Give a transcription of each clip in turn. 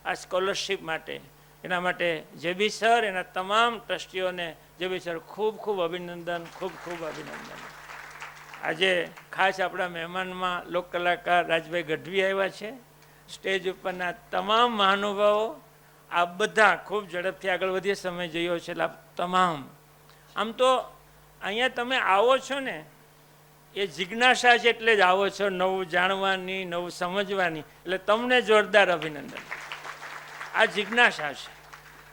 આ સ્કોલરશિપ માટે. એના માટે જેબી સર, એના તમામ ટ્રસ્ટીઓને જેબી સર ખૂબ ખૂબ અભિનંદન, ખૂબ ખૂબ અભિનંદન. આજે ખાસ આપણા મહેમાનમાં લોક કલાકાર રાજભાઈ ગઢવી આવ્યા છે. સ્ટેજ ઉપરના તમામ મહાનુભાવો, આ બધા ખૂબ ઝડપથી આગળ વધીએ, સમય જોયો છે એટલે તમામ. આમ તો અહીંયા તમે આવો છો ને એ જિજ્ઞાસા છે એટલે જ આવો છો, નવું જાણવાની, નવું સમજવાની, એટલે તમને જોરદાર અભિનંદન. આ જિજ્ઞાસા છે.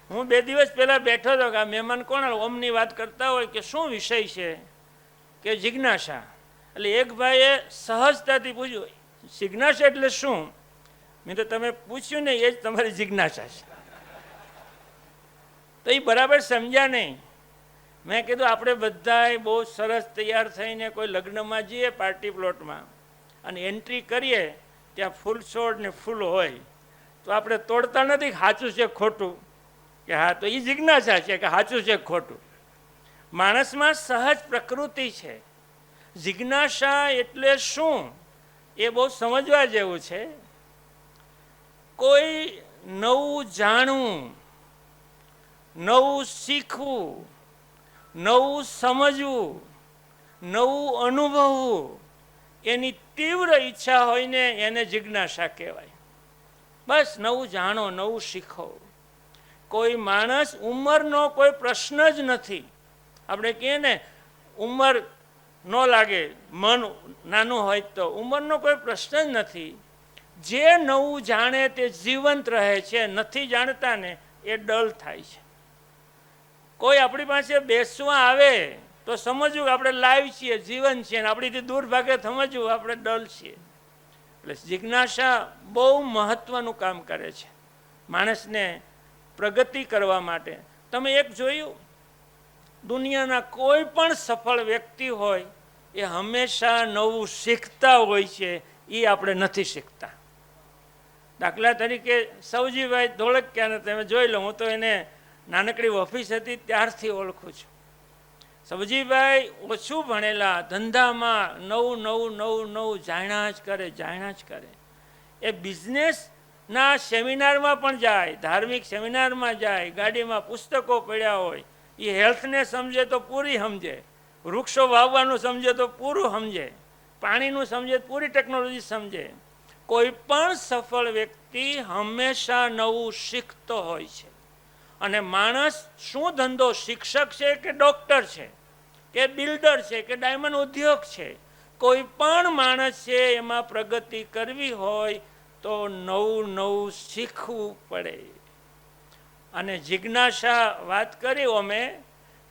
હું 2 દિવસ પહેલાં બેઠો હતો કે આ મહેમાન કોણ ઓમની વાત કરતા હોય કે શું વિષય છે કે જિજ્ઞાસા. એટલે એક ભાઈએ સહજતાથી પૂછ્યું, જિજ્ઞાસા એટલે શું? મેં તો તમે પૂછ્યું ને એ જ તમારી જિજ્ઞાસા છે. તો એ બરાબર સમજ્યા નહીં. મેં કીધું આપણે બધાએ બહુ સરસ તૈયાર થઈને કોઈ લગ્નમાં જઈએ પાર્ટી પ્લોટમાં અને એન્ટ્રી કરીએ, ત્યાં ફૂલ છોડ ને ફૂલ હોય તો આપણે તોડતા નથી સાચું છે ખોટું, કે હા તો એ જિજ્ઞાસા છે કે સાચું છે ખોટું. માણસમાં સહજ પ્રકૃતિ છે. જિજ્ઞાસા એટલે શું એ બહુ સમજવા જેવું છે. કોઈ નવું જાણવું, નવું શીખવું, નવું સમજવું, નવું અનુભવવું, એની તીવ્ર ઈચ્છા હોય ને એને જિજ્ઞાસા કહેવાય. બસ નવું જાણો, નવું શીખો. કોઈ માણસ ઉંમરનો કોઈ પ્રશ્ન જ નથી. આપણે કહીએ ને ઉંમર ન લાગે, મન નાનું હોય તો ઉંમરનો કોઈ પ્રશ્ન જ નથી. જે નવું જાણે તે જીવંત રહે છે, નથી જાણતા ને એ ડલ થાય છે. કોઈ આપણી પાસે બેસવા આવે તો સમજવું કે આપણે લાઈવ છીએ, જીવન છીએ, અને આપણીથી દૂર ભાગે સમજવું આપણે ડલ છીએ. એટલે જિજ્ઞાસા બહુ મહત્વનું કામ કરે છે માણસને પ્રગતિ કરવા માટે. તમે એક જોયું, દુનિયાના કોઈ પણ સફળ વ્યક્તિ હોય એ હંમેશા નવું શીખતા હોય છે, એ આપણે નથી શીખતા. દાખલા તરીકે સૌજીભાઈ ધોળકિયાને તમે જોઈ લો, હું તો એને નાનકડી ઓફિસ હતી ત્યારથી ઓળખું છું. સૌજીભાઈ ઓછું ભણેલા, ધંધામાં નવું નવું નવું નવું જાણ્યા જ કરે, જાણ્યા જ કરે. એ બિઝનેસના સેમિનારમાં પણ જાય, ધાર્મિક સેમિનારમાં જાય, ગાડીમાં પુસ્તકો પડ્યા હોય. એ હેલ્થને સમજે તો પૂરી સમજે, વૃક્ષો વાવવાનું સમજે તો પૂરું સમજે, પાણીનું સમજે તો પૂરી ટેકનોલોજી સમજે. કોઈ પણ સફળ વ્યક્તિ હંમેશા નવું શીખતો હોય છે. અને માણસ શું ધંધો, શિક્ષક છે કે ડૉક્ટર છે કે બિલ્ડર છે કે ડાયમંડ ઉદ્યોગ છે, કોઈ પણ માણસ છે એમાં પ્રગતિ કરવી હોય તો નવું નવું શીખવું પડે. અને જિજ્ઞાસા વાત કરી અમે,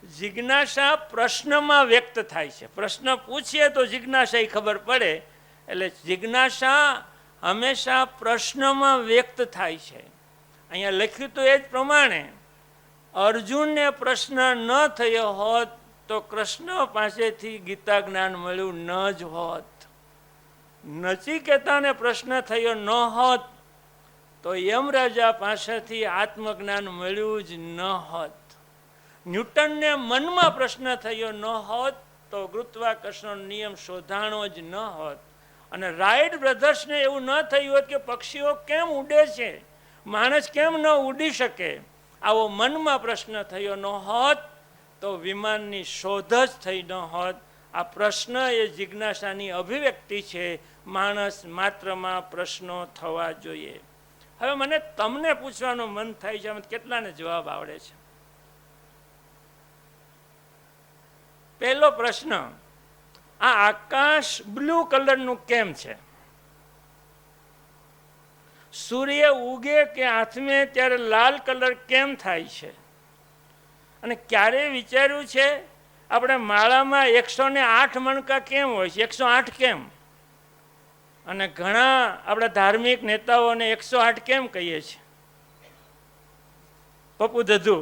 જિજ્ઞાસા પ્રશ્નમાં વ્યક્ત થાય છે. પ્રશ્ન પૂછીએ તો જિજ્ઞાસા ખબર પડે. એટલે જિજ્ઞાસા હંમેશા પ્રશ્નમાં વ્યક્ત થાય છે. અહીંયા લખ્યું તો એ જ પ્રમાણે, અર્જુનને પ્રશ્ન ન થયો હોત તો કૃષ્ણ પાસેથી ગીતા જ્ઞાન મળ્યું ન જ હોત. નચિકેતાને પ્રશ્ન થયો ન હોત તો યમરાજા પાસેથી આત્મજ્ઞાન મળ્યું જ ન હોત. ન્યૂટનને મનમાં પ્રશ્ન થયો ન હોત તો ગુરુત્વાકર્ષણનો નિયમ શોધાણો જ ન હોત. અને રાઇટ બ્રધર્સને એવું ન થયું હોત કે પક્ષીઓ કેમ ઉડે છે, માણસ કેમ ન ઉડી શકે, આવો મનમાં પ્રશ્ન થયો ન હોત તો વિમાનની શોધ જ થઈ ન હોત. આ પ્રશ્ન એ જિજ્ઞાસાની અભિવ્યક્તિ છે. માણસ માત્રમાં પ્રશ્નો થવા જોઈએ. હવે મને તમને પૂછવાનું મન થાય છે, મને કેટલાને જવાબ આવડે છે? પહેલો પ્રશ્ન, આ આકાશ બ્લુ કલરનું કેમ છે? સૂર્ય ઉગે કે આથમે ત્યારે લાલ કલર કેમ થાય છે? અને ક્યારે વિચાર્યું છે આપણે માળામાં 108 મણકા કેમ હોય છે? 108 કેમ? અને ઘણા આપણા ધાર્મિક નેતાઓને 108 કેમ કહીએ છીએ? પપ્પુ દધુ,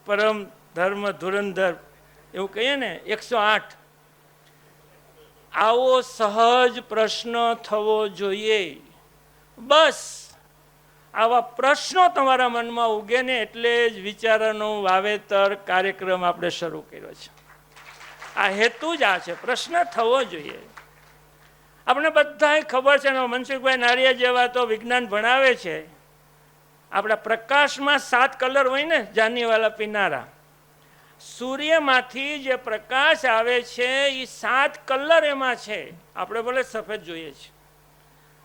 પરમ ધર્મ ધુરંધર એવું કહીએ ને, 108. આવો સહજ પ્રશ્ન થવો જોઈએ. બસ આવા પ્રશ્નો તમારા મનમાં ઉગે ને એટલે જ વિચારોનું વાવેતર કાર્યક્રમ આપણે શરૂ કર્યો છે. આ હેતુ જ આ છે, પ્રશ્ન થવો જોઈએ. આપણે બધાય ખબર છે ને, મનસુખભાઈ નારિયા જેવા તો વિજ્ઞાન ભણાવે છે. આપણા પ્રકાશમાં 7 કલર હોય ને, જાનીવાલા પીનારા. સૂર્યમાંથી જે પ્રકાશ આવે છે એ 7 કલર એમાં છે. આપણે ભલે સફેદ જોઈએ છે,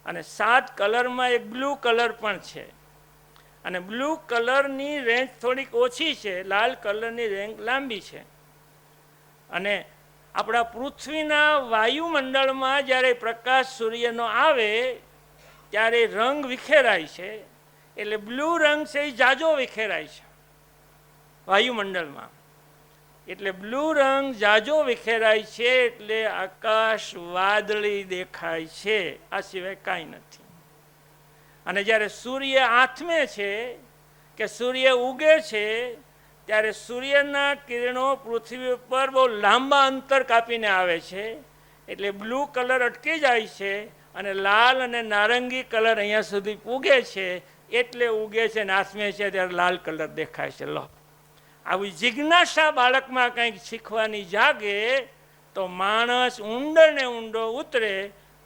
અને 7 કલરમાં એક બ્લુ કલર પણ છે. અને બ્લુ કલરની રેન્જ થોડીક ઓછી છે, લાલ કલરની રેન્જ લાંબી છે. અને આપણા પૃથ્વીના વાયુમંડળમાં જ્યારે પ્રકાશ સૂર્યનો આવે ત્યારે રંગ વિખેરાય છે. એટલે બ્લુ રંગ છે એ જાજો વિખેરાય છે વાયુમંડળમાં. એટલે બ્લુ રંગ જાજો વિખેરાય છે એટલે આકાશ વાદળી દેખાય છે, આ સિવાય કાંઈ નથી. અને જ્યારે સૂર્ય આથમે છે કે સૂર્ય ઉગે છે ત્યારે સૂર્યના કિરણો પૃથ્વી ઉપર બહુ લાંબા અંતર કાપીને આવે છે. એટલે બ્લુ કલર અટકી જાય છે અને લાલ અને નારંગી કલર અહીંયા સુધી ઉગે છે. એટલે ઉગે છે ને આથમે છે ત્યારે લાલ કલર દેખાય છે. લો, આવી જિજ્ઞાસા બાળકમાં કંઈક શીખવાની જાગે તો માણસ ઊંડો ને ઊંડો ઉતરે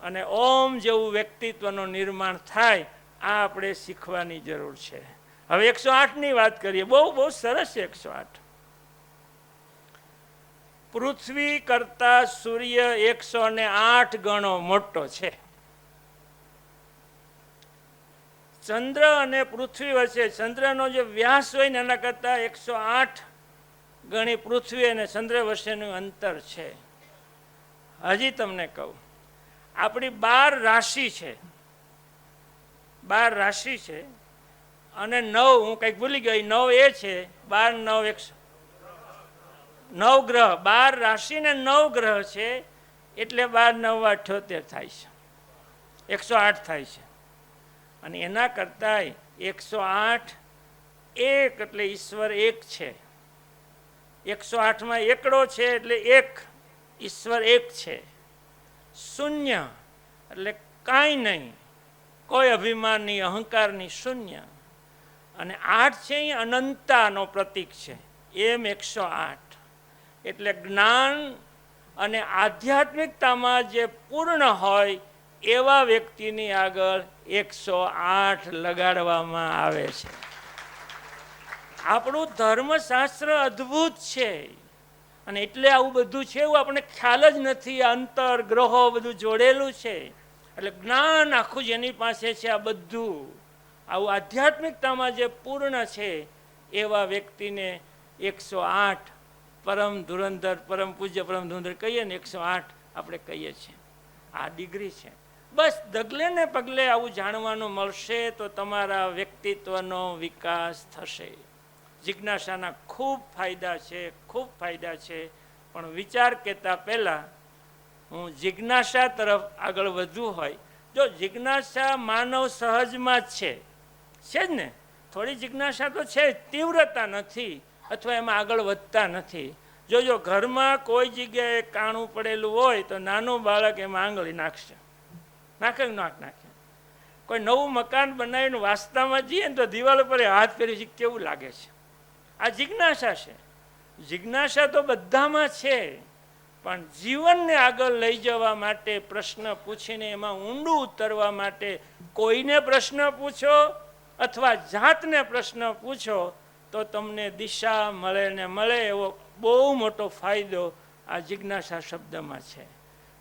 અને ઓમ જેવું વ્યક્તિત્વનું નિર્માણ થાય. આ આપણે શીખવાની જરૂર છે. હવે 108ની વાત કરીએ. બહુ સરસ છે 108. પૃથ્વી કરતા સૂર્ય 108 ગણો મોટો છે. ચંદ્ર અને પૃથ્વી વચ્ચે ચંદ્રનો જે વ્યાસ હોય ને એના કરતાં 108 ગણી પૃથ્વી અને ચંદ્ર વચ્ચેનું અંતર છે. હજી તમને કહું, આપણી 12 રાશિ છે, 12 રાશિ છે. અને 9, હું કંઈક ભૂલી ગઈ, 9 એ છે, 12 9 9 ગ્રહ, 12 રાશિ ને 9 ગ્રહ છે. એટલે 12 9 78 થાય છે, 108 થાય છે. અને એના કરતાં 108 એક એટલે ઈશ્વર એક છે. 108માં એકડો છે એટલે એક, ઈશ્વર એક છે. શૂન્ય એટલે કાંઈ નહીં, કોઈ અભિમાનની અહંકારની શૂન્ય. અને 8 છે એ અનંતાનો પ્રતીક છે. એમ 108 એટલે જ્ઞાન અને આધ્યાત્મિકતામાં જે પૂર્ણ હોય એવા વ્યક્તિની આગળ 108 લગાડવામાં આવે છે. આપણું ધર્મશાસ્ત્ર અદ્ભુત છે. અને એટલે આવું બધું છે એવું આપણે ખ્યાલ જ નથી. અંતર ગ્રહો બધું જોડેલું છે. એટલે જ્ઞાન આખું જેની પાસે છે આ બધું આવું આધ્યાત્મિકતામાં જે પૂર્ણ છે એવા વ્યક્તિને 108 પરમ ધુરંધર, પરમ પૂજ્ય પરમ ધુરંધર કહીએ ને 108 આપણે કહીએ છીએ. આ ડિગ્રી છે. બસ ડગલે ને પગલે આવું જાણવાનું મળશે તો તમારા વ્યક્તિત્વનો વિકાસ થશે. જિજ્ઞાસાના ખૂબ ફાયદા છે, ખૂબ ફાયદા છે. પણ વિચાર કહેતા પહેલાં હું જિજ્ઞાસા તરફ આગળ વધવું હોય, જો જિજ્ઞાસા માનવ સહજમાં જ છે જ ને. થોડી જિજ્ઞાસા તો છે, તીવ્રતા નથી અથવા એમાં આગળ વધતા નથી. જો ઘરમાં કોઈ જગ્યાએ કાણું પડેલું હોય તો નાનું બાળક એમાં આંગળી નાખશે, નાખે. કોઈ નવું મકાન બનાવીને વાસ્તામાં જઈએ ને તો દિવાલ ઉપર હાથ ફેરવી કેવું લાગે છે. આ જિજ્ઞાસા છે. જિજ્ઞાસા તો બધામાં છે, પણ જીવનને આગળ લઈ જવા માટે પ્રશ્ન પૂછીને એમાં ઊંડું ઉતરવા માટે કોઈને પ્રશ્ન પૂછો અથવા જાતને પ્રશ્ન પૂછો તો તમને દિશા મળે ને મળે. એવો બહુ મોટો ફાયદો આ જિજ્ઞાસા શબ્દમાં છે.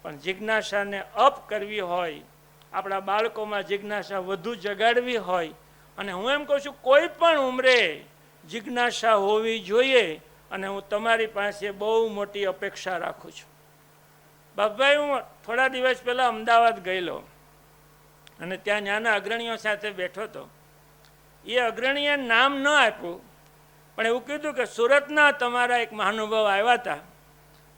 પણ જિજ્ઞાસાને અપ કરવી હોય, આપણા બાળકોમાં જિજ્ઞાસા વધુ જગાડવી હોય, અને હું એમ કહું છું કોઈ પણ ઉંમરે જિજ્ઞાસા હોવી જોઈએ. અને હું તમારી પાસે બહુ મોટી અપેક્ષા રાખું છું. બાપભાઈ, હું થોડા દિવસ પહેલાં અમદાવાદ ગયેલો અને ત્યાં ત્યાંના અગ્રણીઓ સાથે બેઠો હતો. એ અગ્રણીએ નામ ન આપ્યું, પણ એવું કીધું કે સુરતના તમારા એક મહાનુભાવ આવ્યા હતા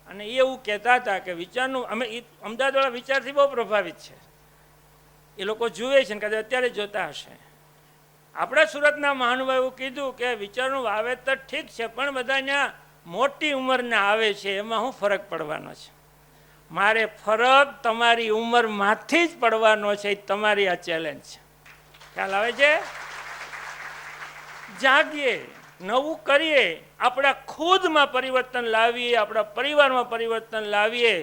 અને એ એવું કહેતા હતા કે વિચારનું, અમે અમદાવાદવાળા વિચારથી બહુ પ્રભાવિત છે. એ લોકો જુએ છે ને કદાચ અત્યારે જોતા હશે. આપણા સુરતના મહાનુભાવે એવું કીધું કે વિચારનું વાવેતર ઠીક છે, પણ બધા ત્યાં મોટી ઉંમરના આવે છે, એમાં શું ફરક પડવાનો છે? મારે ફરક તમારી ઉંમરમાંથી જ પડવાનો છે. તમારી આ ચેલેન્જ છે. ખ્યાલ આવે છે? જાગીએ, નવું કરીએ, આપણા ખુદમાં પરિવર્તન લાવીએ, આપણા પરિવારમાં પરિવર્તન લાવીએ.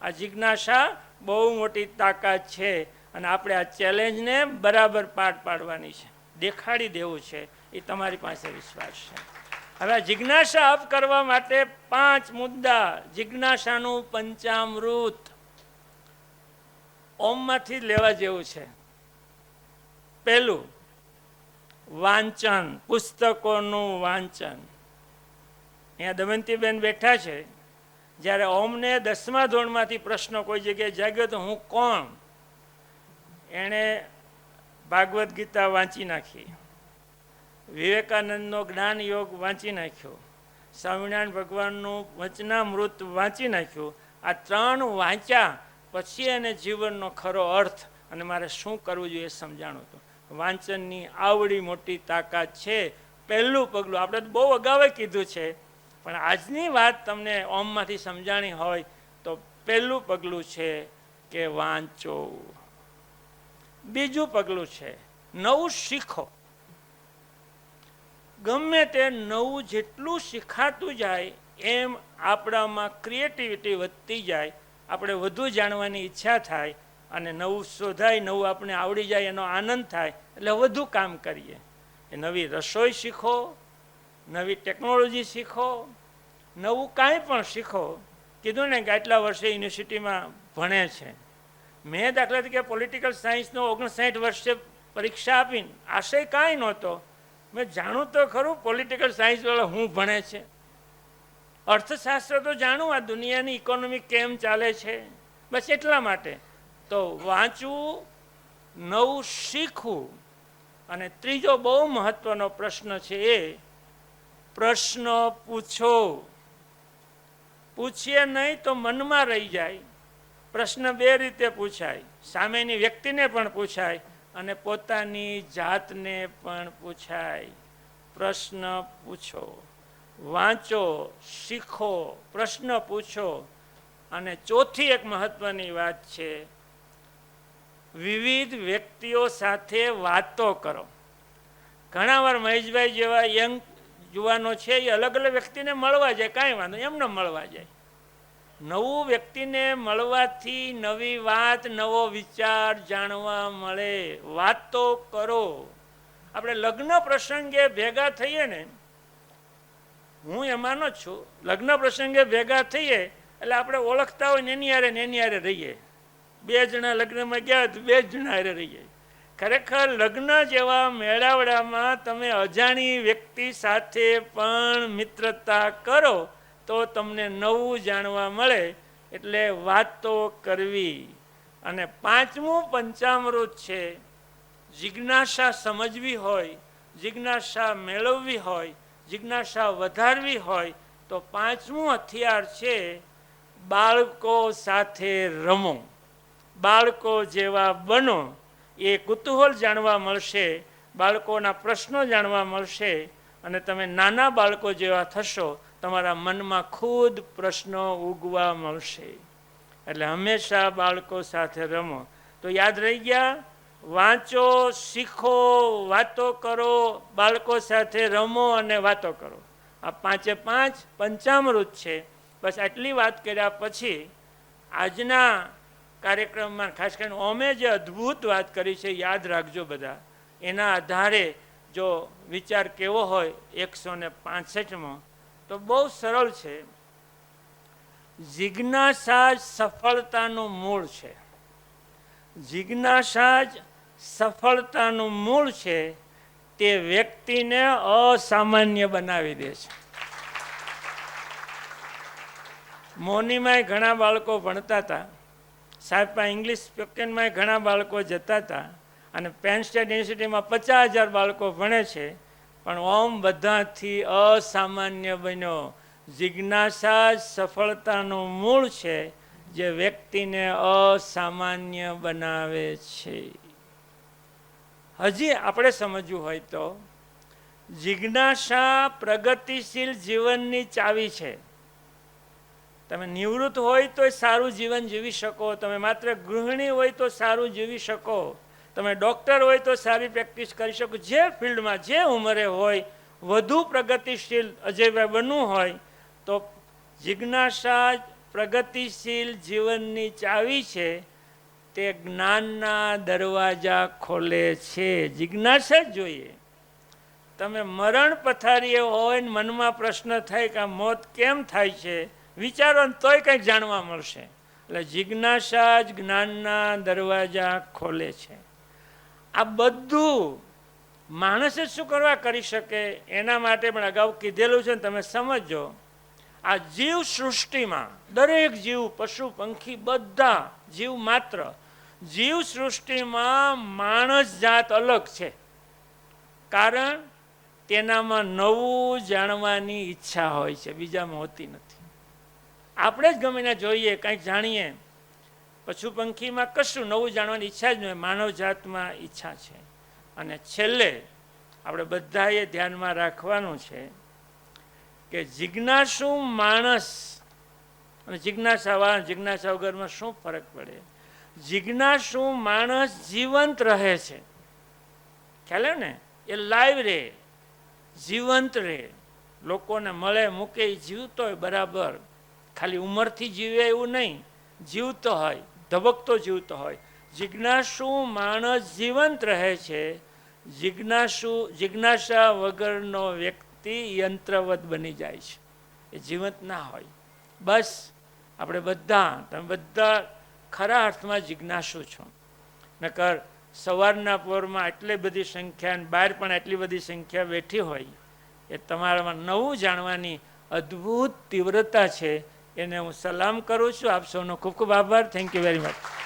આ જિજ્ઞાસા બહુ મોટી તાકાત છે અને આપણે આ ચેલેન્જને બરાબર પાર પાડવાની છે. દેખાડી દેવું છે, એ તમારી પાસે વિશ્વાસ છે. હવે જિજ્ઞાસા અપ કરવા માટે 5 મુદ્દા, જિજ્ઞાસાનું પંચામૃત ઓમમાંથી લેવા જેવું છે. પહેલું, વાંચન, પુસ્તકોનું વાંચન. અહીંયા દમયંતીબેન બેઠા છે, જ્યારે ઓમને 10મા ધોરણમાંથી પ્રશ્ન કોઈ જગ્યાએ જાગ્યો તો હું કોણ, એણે ભાગવદ્ ગીતા વાંચી નાખી, વિવેકાનંદનો જ્ઞાન યોગ વાંચી નાખ્યો, સ્વામિનારાયણ ભગવાનનું વચનામૃત વાંચી નાખ્યું. આ 3 વાંચ્યા પછી એને જીવનનો ખરો અર્થ અને મારે શું કરવું જોઈએ એ સમજાણું હતું. વાંચનની આવડી મોટી તાકાત છે. પહેલું પગલું આપણે તો બહુ અગાઉ કીધું છે, પણ આજની વાત તમને ઓમમાંથી સમજાણી હોય તો પહેલું પગલું છે કે વાંચો. બીજું પગલું છે નવું શીખો. ગમે તે નવું જેટલું શીખાતું જાય એમ આપણામાં ક્રિએટિવિટી વધતી જાય, આપણે વધુ જાણવાની ઈચ્છા થાય અને નવું શોધાય, નવું આપણે આવડી જાય એનો આનંદ થાય, એટલે વધુ કામ કરીએ. નવી રસોઈ શીખો, નવી ટેકનોલોજી શીખો, નવું કાંઈ પણ શીખો. કીધું ને કે આટલા વર્ષે યુનિવર્સિટીમાં ભણે છે. મેં દાખલા તરીકે પોલિટિકલ સાયન્સનો 59 વર્ષે પરીક્ષા આપીને આશય કાંઈ નહોતો. મેં જાણું તો ખરું પોલિટિકલ સાયન્સવાળા હું ભણે છે, અર્થશાસ્ત્ર તો જાણું આ દુનિયાની ઇકોનોમી કેમ ચાલે છે, બસ એટલા માટે. તો વાંચવું, નવું શીખવું. અને ત્રીજો બહુ મહત્વનો પ્રશ્ન છે એ પ્રશ્ન પૂછો. પૂછીએ નહીં તો મનમાં રહી જાય. પ્રશ્ન 2 રીતે પૂછાય, સામેની વ્યક્તિને પણ પૂછાય અને પોતાની જાતને પણ પૂછાય. પ્રશ્ન પૂછો, વાંચો, શીખો, પ્રશ્ન પૂછો. અને ચોથી એક મહત્વની વાત છે, વિવિધ વ્યક્તિઓ સાથે વાતો કરો. ઘણા વાર મહેશભાઈ જેવા યંગ યુવાનો છે એ અલગ અલગ વ્યક્તિને મળવા જાય, કાંઈ વાંધો, એમને મળવા જાય. નવું વ્યક્તિને મળવાથી નવી વાત, નવો વિચાર જાણવા મળે. વાતો કરો. આપણે લગ્ન પ્રસંગે ભેગા થઈએ ને, હું એમાંનો જ છું, લગ્ન પ્રસંગે ભેગા થઈએ એટલે આપણે ઓળખતા હોય ને એની હારે રહીએ. 2 જણા લગ્નમાં ગયા તો 2 જણા હારે રહીએ. ખરેખર લગ્ન જેવા મેળાવડામાં તમે અજાણી વ્યક્તિ સાથે પણ મિત્રતા કરો તો તમને નવું જાણવા મળે. એટલે વાતો કરવી. અને 5મું પંચામૃત છે, જિજ્ઞાસા સમજવી હોય, જિજ્ઞાસા મેળવવી હોય, જિજ્ઞાસા વધારવી હોય તો 5મું હથિયાર છે, બાળકો સાથે રમો. બાળકો જેવા બનો. એ કુતૂહલ જાણવા મળશે, બાળકોના પ્રશ્નો જાણવા મળશે અને તમે નાના બાળકો જેવા થશો. તમારા મનમાં ખુદ પ્રશ્નો ઉગવા મળશે. એટલે હંમેશા બાળકો સાથે રમો. તો યાદ રહી ગયા, વાંચો, શીખો, વાતો કરો, બાળકો સાથે રમો અને વાતો કરો. આ 5 પંચામૃત છે. બસ આટલી વાત કર્યા પછી આજના કાર્યક્રમમાં ખાસ કરીને ઓમે જે અદ્ભુત વાત કરી છે, યાદ રાખજો બધા. એના આધારે જો વિચાર કેવો હોય 165માં, તો બહુ સરળ છે. જિજ્ઞાસા જ સફળતાનું મૂળ છે. જિજ્ઞાસા જ સફળતાનું મૂળ છે. તે વ્યક્તિને અસામાન્ય બનાવી દે છે. મોનીમાં ઘણા બાળકો ભણતા હતા, સાહેબમાં ઇંગ્લિશ સ્પોકનમાં ઘણા બાળકો જતા હતા અને પેન સ્ટેટ યુનિવર્સિટીમાં 50,000 બાળકો ભણે છે. પણ ઓમ બધાથી અસામાન્ય બન્યો. જિજ્ઞાસા સફળતાનું મૂળ છે, જે વ્યક્તિને અસામાન્ય બનાવે છે. હજી આપણે સમજવું હોય તો જિજ્ઞાસા પ્રગતિશીલ જીવનની ચાવી છે. તમે નિવૃત્ત હોય તો સારું જીવન જીવી શકો, તમે માત્ર ગૃહિણી હોય તો સારું જીવી શકો, તમે ડૉક્ટર હોય તો સારી પ્રેક્ટિસ કરી શકો. જે ફિલ્ડમાં જે ઉંમરે હોય વધુ પ્રગતિશીલ અજયભાઈ બનવું હોય તો જિજ્ઞાસા પ્રગતિશીલ જીવનની ચાવી છે. તે જ્ઞાનના દરવાજા ખોલે છે. જિજ્ઞાસા જ જોઈએ. તમે મરણ પથારીએ હોય ને મનમાં પ્રશ્ન થાય કે આ મોત કેમ થાય છે, વિચારો ને તોય કંઈક જાણવા મળશે. એટલે જિજ્ઞાસા જ જ્ઞાનના દરવાજા ખોલે છે. આ બધું માણસ જ શું કરવા કરી શકે, એના માટે પણ અગાઉ કીધેલું છે ને તમે સમજો. આ જીવ સૃષ્ટિમાં દરેક જીવ, પશુ પંખી, બધા જીવ માત્ર જીવ સૃષ્ટિમાં માણસ જાત અલગ છે. કારણ તેનામાં નવું જાણવાની ઈચ્છા હોય છે, બીજામાં હોતી નથી. આપણે જ ગમે જોઈએ, કંઈક જાણીએ. પશુ પંખીમાં કશું નવું જાણવાની ઈચ્છા જ નહીં, માનવ જાતમાં ઈચ્છા છે. અને છેલ્લે આપણે બધાએ ધ્યાનમાં રાખવાનું છે કે જિજ્ઞાસુ માણસ અને જિજ્ઞાસા વગરમાં શું ફરક પડે. જિજ્ઞાસુ માણસ જીવંત રહે છે, ખ્યાલ ને, એ લાઈવ રહે, જીવંત રહે, લોકોને મળે મૂકે, જીવતો હોય બરાબર. ખાલી ઉંમરથી જીવે એવું નહીં, જીવતો હોય, ધબકતો જીવતો હોય. જિજ્ઞાસુ માણસ જીવંત રહે છે. જિજ્ઞાસા વગરનો વ્યક્તિ યંત્રવત બની જાય છે, એ જીવંત ના હોય. બસ આપણે બધા, તમે બધા ખરા અર્થમાં જિજ્ઞાસુ છો. નકર સવારના પોરમાં એટલી બધી સંખ્યા અને બહાર પણ એટલી બધી સંખ્યા બેઠી હોય, એ તમારામાં નવું જાણવાની અદ્ભુત તીવ્રતા છે. એને હું સલામ કરું છું. આપ સૌનો ખૂબ ખૂબ આભાર. Thank you very much.